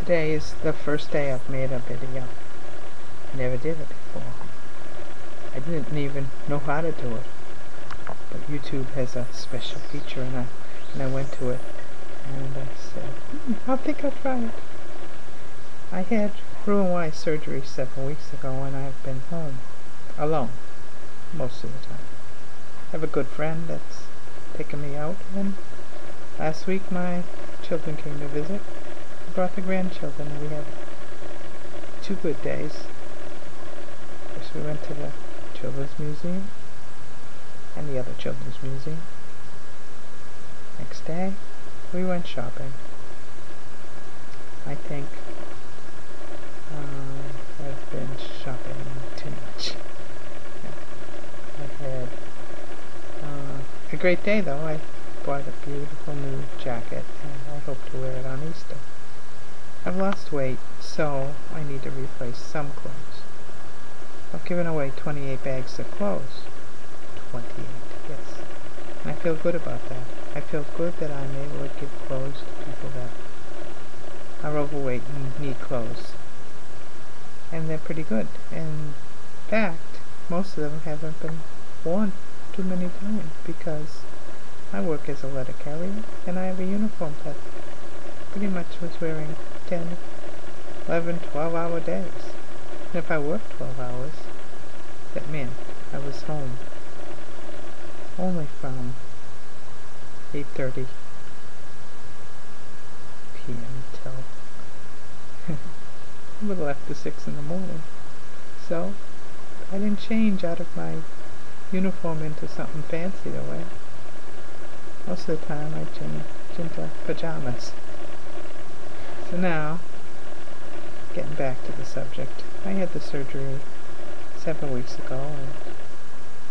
Today is the first day I've made a video. I never did it before. I didn't even know how to do it. But YouTube has a special feature and I went to it and I said, I think I'll try it. I had Roux-en-Y surgery 7 weeks ago and I've been home alone most of the time. I have a good friend that's taken me out, and last week my children came to visit. I brought the grandchildren and we had 2 good days. First we went to the Children's Museum and the other Children's Museum. Next day we went shopping. I think I've been shopping too much. I had a great day though. I bought a beautiful new jacket and I hope to wear it on Easter. I've lost weight, so I need to replace some clothes. I've given away 28 bags of clothes. 28, yes. And I feel good about that. I feel good that I'm able to give clothes to people that are overweight and need clothes. And they're pretty good. In fact, most of them haven't been worn too many times because I work as a letter carrier and I have a uniform that pretty much was wearing 10, 11, 12-hour days. And if I worked 12 hours, that meant I was home only from 8:30 p.m. till a little after 6 in the morning. So I didn't change out of my uniform into something fancy to wear. Most of the time I change into pajamas. So now, getting back to the subject, I had the surgery 7 weeks ago, and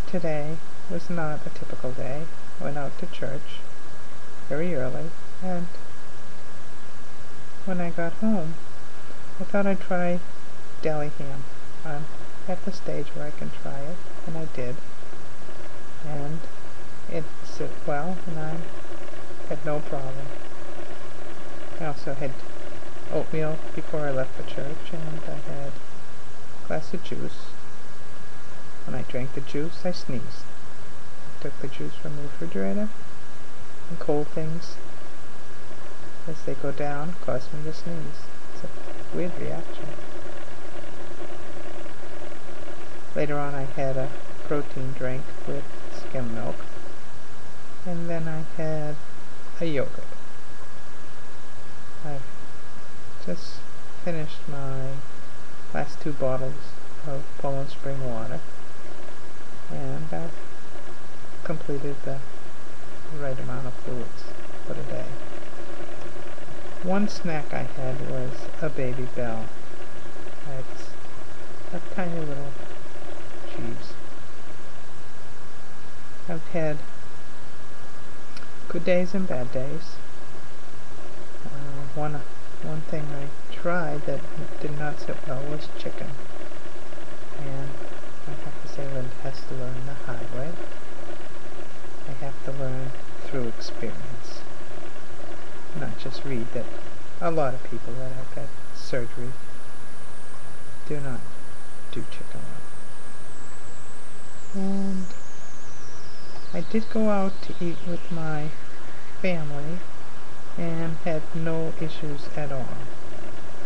today was not a typical day. I went out to church very early, and when I got home, I thought I'd try deli ham. I'm at the stage where I can try it, and I did. And it sit well, and I had no problem. I also had oatmeal before I left for church, and I had a glass of juice. When I drank the juice, I sneezed. I took the juice from the refrigerator, and cold things, as they go down, cause me to sneeze. It's a weird reaction. Later on I had a protein drink with skim milk, and then I had a yogurt. I've just finished my last 2 bottles of Poland Spring water, and I've completed the right amount of fluids for the day. One snack I had was a Baby Bell. It's a tiny little cheese. I've had good days and bad days. One thing I tried that did not sit well was chicken. And I have to say Linda has to learn the hard way. I have to learn through experience. Not just read that a lot of people that have had surgery do not do chicken well. And I did go out to eat with my family and had no issues at all.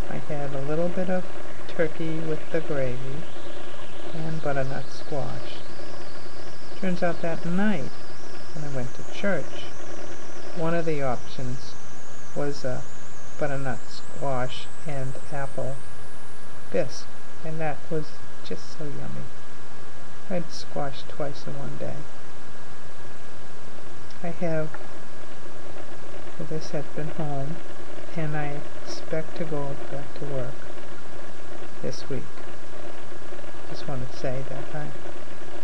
I had a little bit of turkey with the gravy and butternut squash. Turns out that night when I went to church, one of the options was a butternut squash and apple bisque, and that was just so yummy. I had squash twice in one day. I have, as I said, been home, and I expect to go back to work this week. Just wanted to say that I had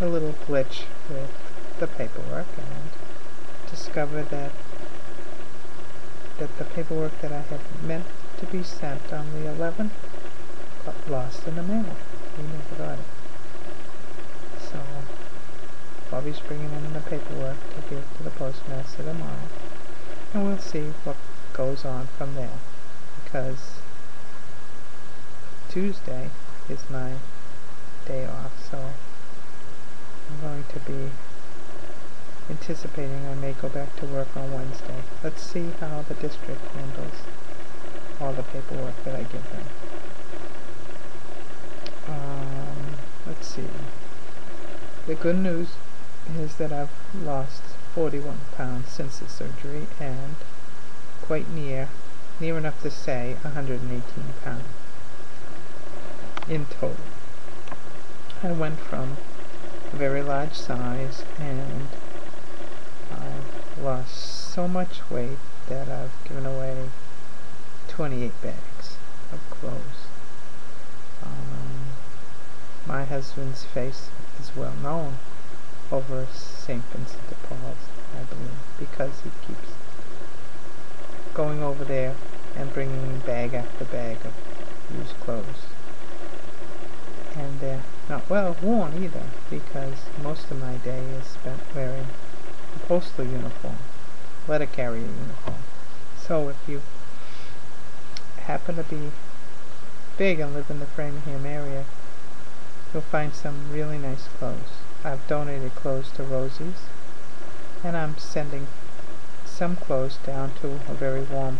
a little glitch with the paperwork and discovered that the paperwork that I had meant to be sent on the 11th got lost in the mail. We never got it. So Bobby's bringing in the paperwork to give to the postmaster tomorrow, and we'll see what goes on from there, because Tuesday is my day off, so I'm going to be anticipating I may go back to work on Wednesday. Let's see how the district handles all the paperwork that I give them. Let's see. The good news is that I've lost 41 pounds since the surgery, and quite near enough to say 118 pounds in total. I went from a very large size, and I've lost so much weight that I've given away 28 bags of clothes. My husband's face is well known over St. Vincent de Paul's, I believe, because he keeps going over there and bringing bag after bag of used clothes. And they're not well worn either, because most of my day is spent wearing a postal uniform, letter carrier uniform. So if you happen to be big and live in the Framingham area, you'll find some really nice clothes. I've donated clothes to Rosie's, and I'm sending some clothes down to a very warm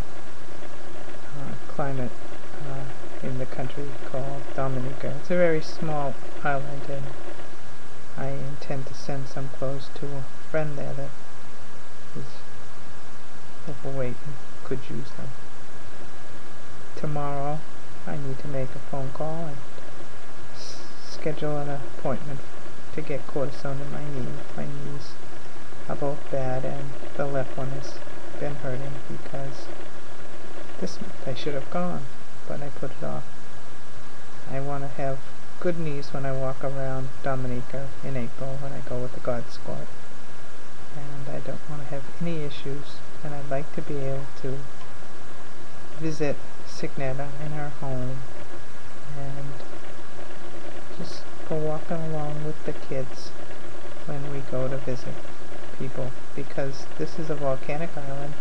climate in the country called Dominica. It's a very small island, and I intend to send some clothes to a friend there that is overweight and could use them. Tomorrow I need to make a phone call and schedule an appointment to get cortisone in my knee. My knees are both bad, and the left one has been hurting because this month I should have gone, but I put it off. I want to have good knees when I walk around Dominica in April when I go with the God Squad, and I don't want to have any issues, and I'd like to be able to visit Signetta in her home and just go walking along with the kids when we go to visit people, because this is a volcanic island.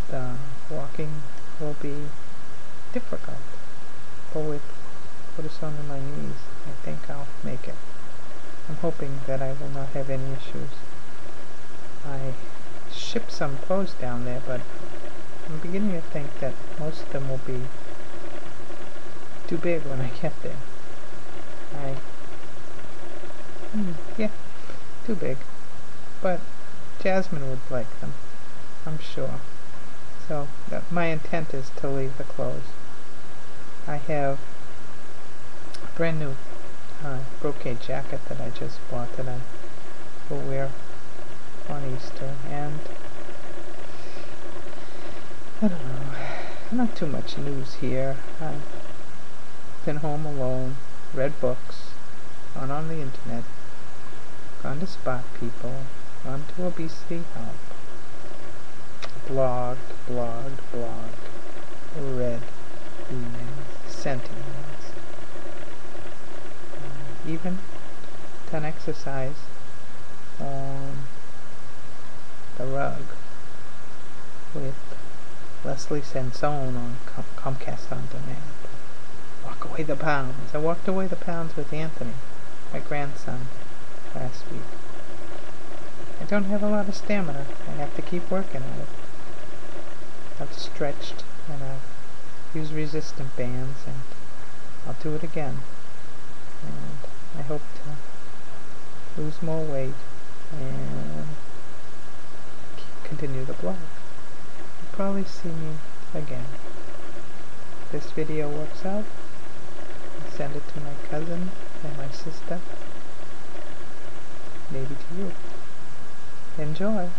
The walking will be difficult, but with cortisone in my knees, I think I'll make it. I'm hoping that I will not have any issues. I shipped some clothes down there, but I'm beginning to think that most of them will be too big when I get there. Yeah, too big. But Jasmine would like them, I'm sure. So my intent is to leave the clothes. I have a brand new brocade jacket that I just bought that I will wear on Easter, and I don't know, not too much news here. I've been home alone, read books, gone on the internet, gone to spot people, gone to Obesity Help, blogged, read emails, sent emails, even done exercise on the rug with Leslie Sansone on Comcast On Demand. Walk away the pounds. I walked away the pounds with Anthony, my grandson, last week. I don't have a lot of stamina. I have to keep working at it. I've stretched, and I've used resistant bands, and I'll do it again. And I hope to lose more weight and continue the blog. You'll probably see me again. If this video works out, I'll send it to my cousin and my sister, maybe to you. Enjoy!